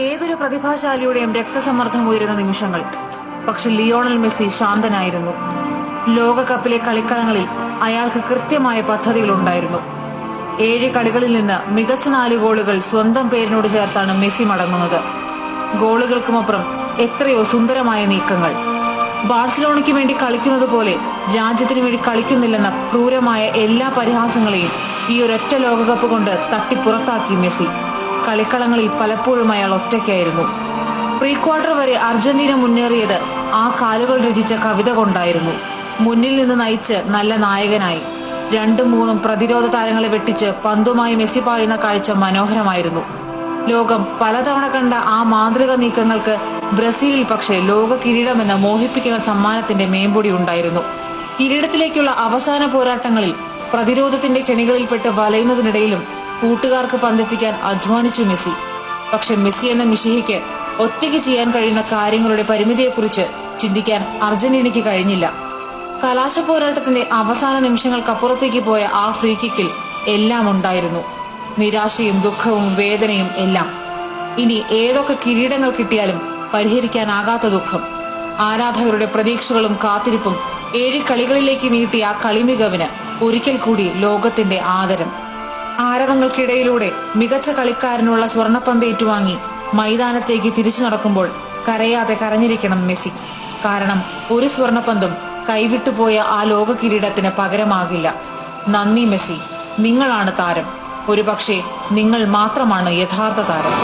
ഏതൊരു പ്രതിഭാശാലിയുടെയും രക്തസമ്മർദ്ദം ഉയരുന്ന നിമിഷങ്ങൾ. പക്ഷെ ലിയോണൽ മെസ്സി ശാന്തനായിരുന്നു. ലോകകപ്പിലെ കളിക്കളങ്ങളിൽ അയാൾക്ക് കൃത്യമായ പദ്ധതികളുണ്ടായിരുന്നു. 7 കളികളിൽ നിന്ന് മികച്ച 4 ഗോളുകൾ സ്വന്തം പേരിനോട് ചേർത്താണ് മെസ്സി മടങ്ങുന്നത്. ഗോളുകൾക്കുമപ്പുറം എത്രയോ സുന്ദരമായ നീക്കങ്ങൾ. ബാഴ്സലോണയ്ക്ക് വേണ്ടി കളിക്കുന്നത് പോലെ രാജ്യത്തിന് വേണ്ടി കളിക്കുന്നില്ലെന്ന ക്രൂരമായ എല്ലാ പരിഹാസങ്ങളെയും ഈ ഒരൊറ്റ ലോകകപ്പ് കൊണ്ട് തട്ടിപ്പുറത്താക്കി മെസ്സി. കളിക്കളങ്ങളിൽ പലപ്പോഴും അയാൾ ഒറ്റയ്ക്കായിരുന്നു. പ്രീ ക്വാർട്ടർ വരെ അർജന്റീന മുന്നേറിയത് ആ കാലുകൾ രചിച്ച കവിത കൊണ്ടായിരുന്നു. മുന്നിൽ നിന്ന് നയിച്ച് നല്ല നായകനായി 2-3 പ്രതിരോധ താരങ്ങളെ വെട്ടിച്ച് പന്തുമായി മെസ്സി പായുന്ന കാഴ്ച മനോഹരമായിരുന്നു. ലോകം പലതവണ കണ്ട ആ മാന്ത്രിക നീക്കങ്ങൾക്ക് ബ്രസീലിൽ പക്ഷേ ലോക കിരീടമെന്ന മോഹിപ്പിക്കുന്ന സമ്മാനത്തിന്റെ മേമ്പൊടി ഉണ്ടായിരുന്നു. കിരീടത്തിലേക്കുള്ള അവസാന പോരാട്ടങ്ങളിൽ പ്രതിരോധത്തിന്റെ കെണികളിൽപ്പെട്ട് വലയുന്നതിനിടയിലും കൂട്ടുകാർക്ക് പന്തെത്തിക്കാൻ അധ്വാനിച്ചു മെസ്സി. പക്ഷെ മെസ്സി എന്ന മിശിഹയ്ക്ക് ഒറ്റയ്ക്ക് ചെയ്യാൻ കഴിയുന്ന കാര്യങ്ങളുടെ പരിമിതിയെക്കുറിച്ച് ചിന്തിക്കാൻ അർജന്റീനയ്ക്ക് കഴിഞ്ഞില്ല. കലാശ പോരാട്ടത്തിന്റെ അവസാന നിമിഷങ്ങൾക്കപ്പുറത്തേക്ക് പോയ ആ ഫ്രീ കിക്കിൽ എല്ലാം ഉണ്ടായിരുന്നു. നിരാശയും ദുഃഖവും വേദനയും എല്ലാം. ഇനി ഏതൊക്കെ കിരീടങ്ങൾ കിട്ടിയാലും പരിഹരിക്കാനാകാത്ത ദുഃഖം. ആരാധകരുടെ പ്രതീക്ഷകളും കാത്തിരിപ്പും 7 കളികളിലേക്ക് നീട്ടിയ ആ കളിമികവിന് ഒരിക്കൽ കൂടി ലോകത്തിന്റെ ആദരം. ആരവങ്ങൾക്കിടയിലൂടെ മികച്ച കളിക്കാരനുള്ള സ്വർണ്ണപ്പന്ത് ഏറ്റുവാങ്ങി മൈതാനത്തേക്ക് തിരിച്ചു നടക്കുമ്പോൾ കരയാതെ കരഞ്ഞിരിക്കണം മെസ്സി. കാരണം ഒരു സ്വർണ്ണപ്പന്തും കൈവിട്ടുപോയ ആ ലോക കിരീടത്തിന് പകരമാകില്ല. നന്ദി മെസ്സി, നിങ്ങളാണ് താരം. ഒരുപക്ഷെ നിങ്ങൾ മാത്രമാണ് യഥാർത്ഥ താരം.